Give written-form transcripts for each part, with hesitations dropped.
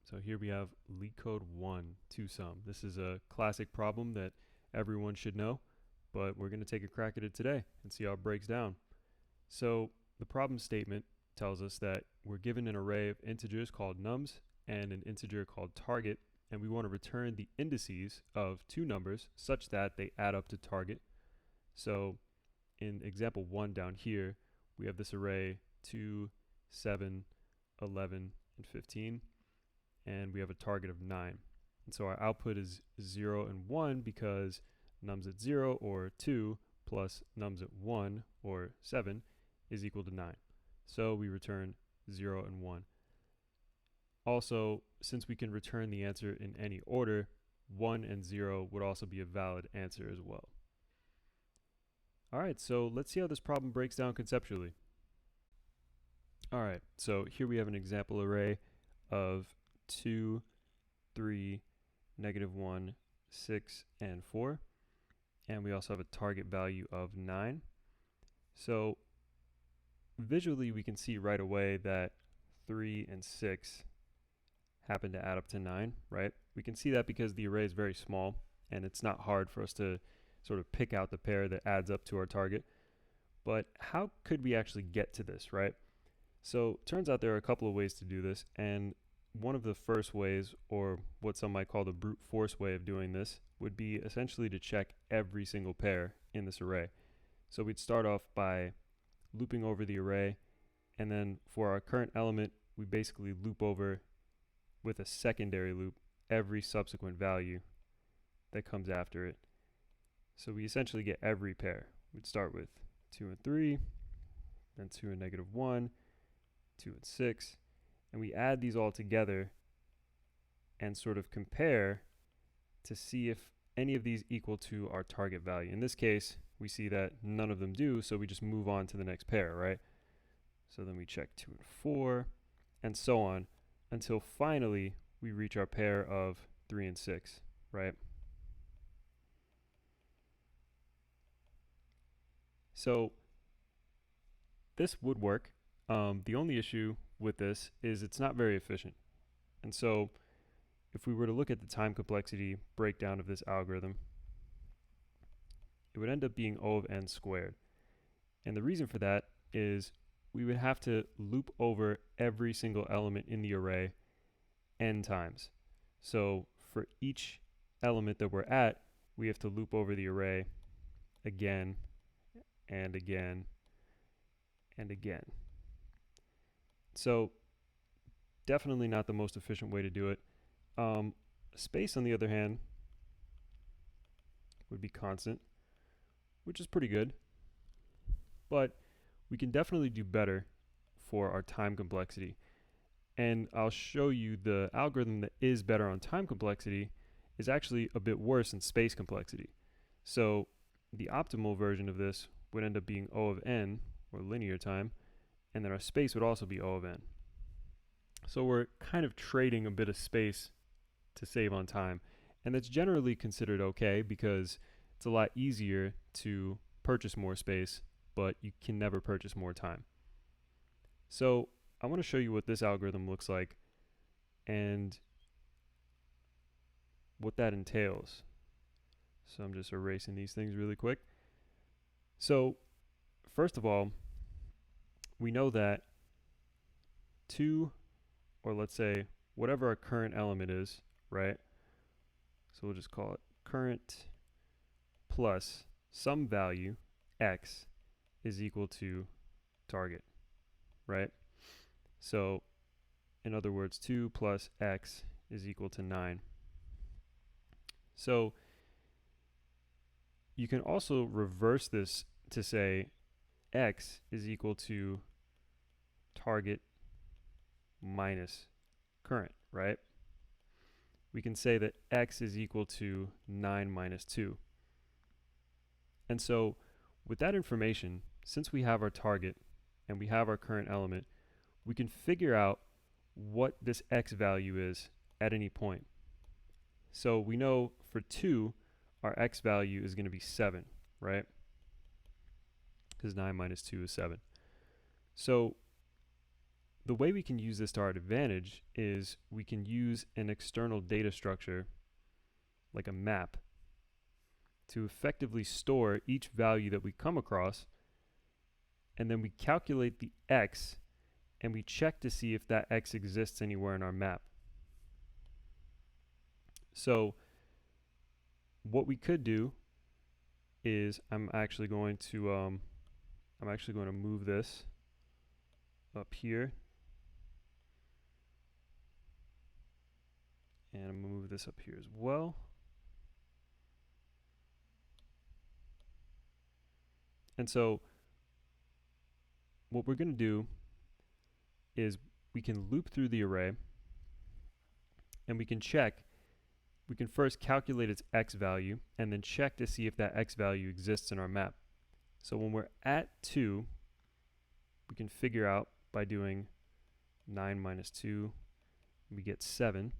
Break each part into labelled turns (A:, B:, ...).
A: So here we have Leetcode 1 to sum. This is a classic problem that everyone should know, but we're going to take a crack at it today and see how it breaks down. So the problem statement tells us that we're given an array of integers called nums and an integer called target, and we want to return the indices of two numbers such that they add up to target. So in example 1 down here, we have this array 2, 7, 11, and 15. And we have a target of 9. And so our output is 0 and 1 because nums at 0 or 2 plus nums at 1 or 7 is equal to 9. So we return 0 and 1. Also, since we can return the answer in any order, 1 and 0 would also be a valid answer as well. Alright, so let's see how this problem breaks down conceptually. Alright, so here we have an example array of 2, 3, -1, 6, and 4. And we also have a target value of 9. So visually we can see right away that 3 and 6 happen to add up to 9, right? We can see that because the array is very small and it's not hard for us to sort of pick out the pair that adds up to our target. But how could we actually get to this, right? So turns out there are a couple of ways to do this, and one of the first ways, or what some might call the brute force way of doing this, would be essentially to check every single pair in this array. So we'd start off by looping over the array, and then for our current element, we basically loop over with a secondary loop every subsequent value that comes after it. So we essentially get every pair. We'd start with 2 and 3, then 2 and -1, 2 and 6, and we add these all together and sort of compare to see if any of these equal to our target value. In this case, we see that none of them do, so we just move on to the next pair, right? So then we check 2 and 4, and so on, until finally we reach our pair of 3 and 6, right? So this would work. The only issue with this is it's not very efficient. And so if we were to look at the time complexity breakdown of this algorithm, it would end up being O of n squared. And the reason for that is we would have to loop over every single element in the array n times. So for each element that we're at, we have to loop over the array again and again and again. So definitely not the most efficient way to do it. Space, on the other hand, would be constant, which is pretty good. But we can definitely do better for our time complexity. And I'll show you the algorithm that is better on time complexity is actually a bit worse in space complexity. So the optimal version of this would end up being O of n, or linear time, and then our space would also be O of n. So we're kind of trading a bit of space to save on time, and that's generally considered okay because it's a lot easier to purchase more space, but you can never purchase more time. So I want to show you what this algorithm looks like and what that entails. So I'm just erasing these things really quick. So first of all, we know that 2, or let's say whatever our current element is, right? So we'll just call it current plus some value x is equal to target, right? So in other words, 2 plus x is equal to 9. So you can also reverse this to say x is equal to target minus current, right? We can say that x is equal to 9 minus 2. And so with that information, since we have our target and we have our current element, we can figure out what this x value is at any point. So we know for 2, our x value is going to be 7, right? Because 9 minus 2 is 7. So the way we can use this to our advantage is we can use an external data structure, like a map, to effectively store each value that we come across, and then we calculate the x, and we check to see if that x exists anywhere in our map. So what we could do is I'm actually going to move this up here, and I'm going to move this up here as well. And so what we're going to do is we can loop through the array, and we can check. We can first calculate its x value and then check to see if that x value exists in our map. So when we're at 2, we can figure out by doing 9 minus 2, we get 7.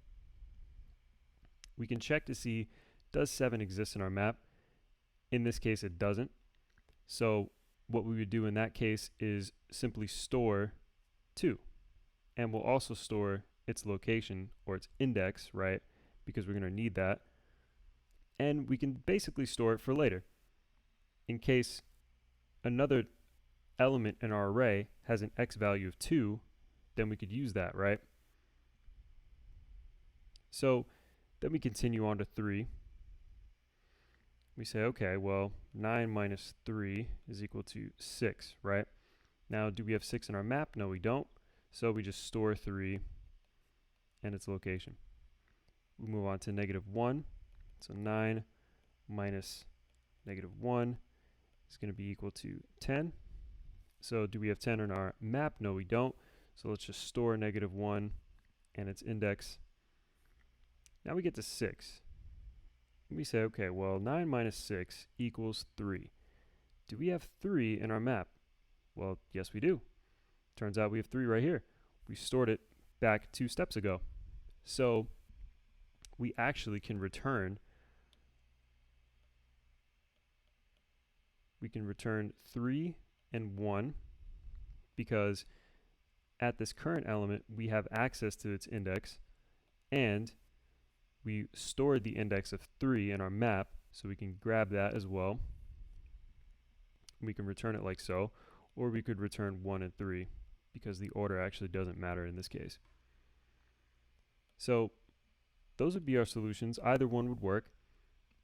A: We can check to see, does 7 exist in our map? In this case, it doesn't. So what we would do in that case is simply store 2. And we'll also store its location, or its index, right? Because we're going to need that. And we can basically store it for later. In case another element in our array has an x value of 2, then we could use that, right? So then we continue on to 3. We say, okay, well, 9 minus 3 is equal to 6, right? Now, do we have 6 in our map? No, we don't. So we just store 3 and its location. We move on to -1. So 9 minus -1 is going to be equal to 10. So do we have 10 in our map? No, we don't. So let's just store -1 and its index. Now we get to 6. We say, okay, well, 9 minus 6 equals 3. Do we have 3 in our map? Well, yes, we do. Turns out we have 3 right here. We stored it back 2 steps ago. So we actually can return 3 and 1, because at this current element we have access to its index, and we stored the index of 3 in our map, so we can grab that as well. We can return it like so, or we could return 1 and 3, because the order actually doesn't matter in this case. So those would be our solutions. Either one would work,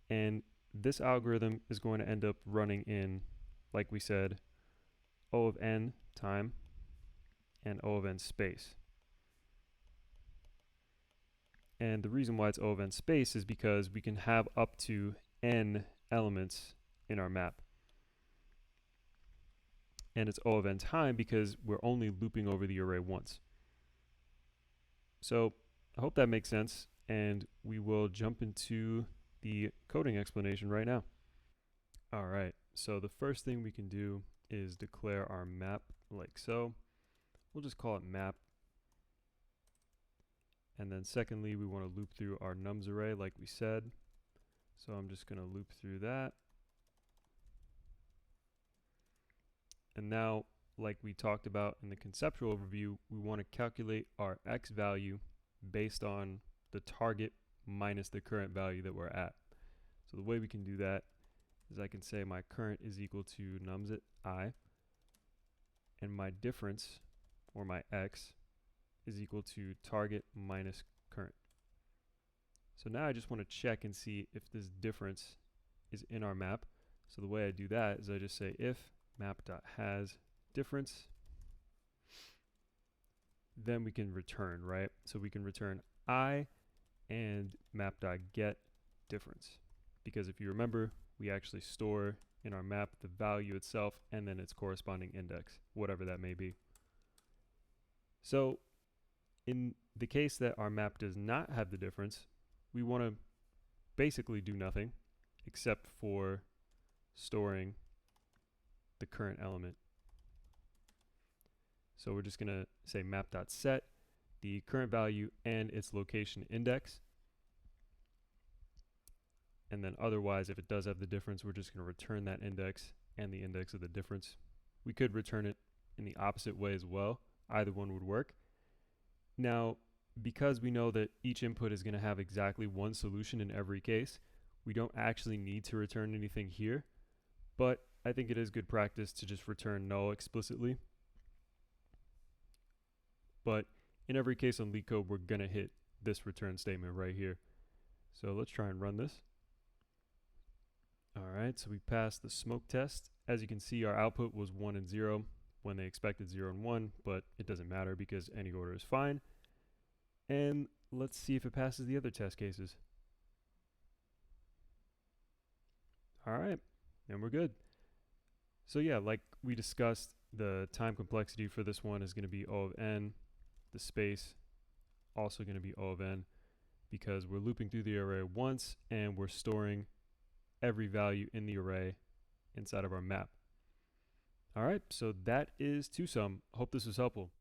A: and this algorithm is going to end up running in, like we said, O of n time and O of n space. And the reason why it's O of n space is because we can have up to n elements in our map. And it's O of n time because we're only looping over the array once. So I hope that makes sense, and we will jump into the coding explanation right now. All right, so the first thing we can do is declare our map like so. We'll just call it map. And then secondly, we want to loop through our nums array like we said. So I'm just going to loop through that. And now, like we talked about in the conceptual overview, we want to calculate our x value based on the target minus the current value that we're at. So the way we can do that is I can say my current is equal to nums at I, and my difference, or my x, is equal to target minus current. So now I just want to check and see if this difference is in our map. So the way I do that is I just say if map.has difference, then we can return, right? So we can return I and map.get difference, because if you remember, we actually store in our map the value itself and then its corresponding index, whatever that may be. So in the case that our map does not have the difference, we want to basically do nothing except for storing the current element. So we're just going to say map.set the current value and its location index. And then otherwise, if it does have the difference, we're just going to return that index and the index of the difference. We could return it in the opposite way as well. either one would work. Now, because we know that each input is going to have exactly one solution in every case, we don't actually need to return anything here, but I think it is good practice to just return null explicitly. But in every case on Leetcode, we're going to hit this return statement right here. So let's try and run this. All right, so we passed the smoke test. As you can see, our output was 1 and 0 when they expected 0 and 1, but it doesn't matter because any order is fine. And let's see if it passes the other test cases. All right, and we're good. So yeah, like we discussed, the time complexity for this one is going to be O of n. The space also going to be O of n because we're looping through the array once and we're storing every value in the array inside of our map. All right, so that is 2sum. Hope this was helpful.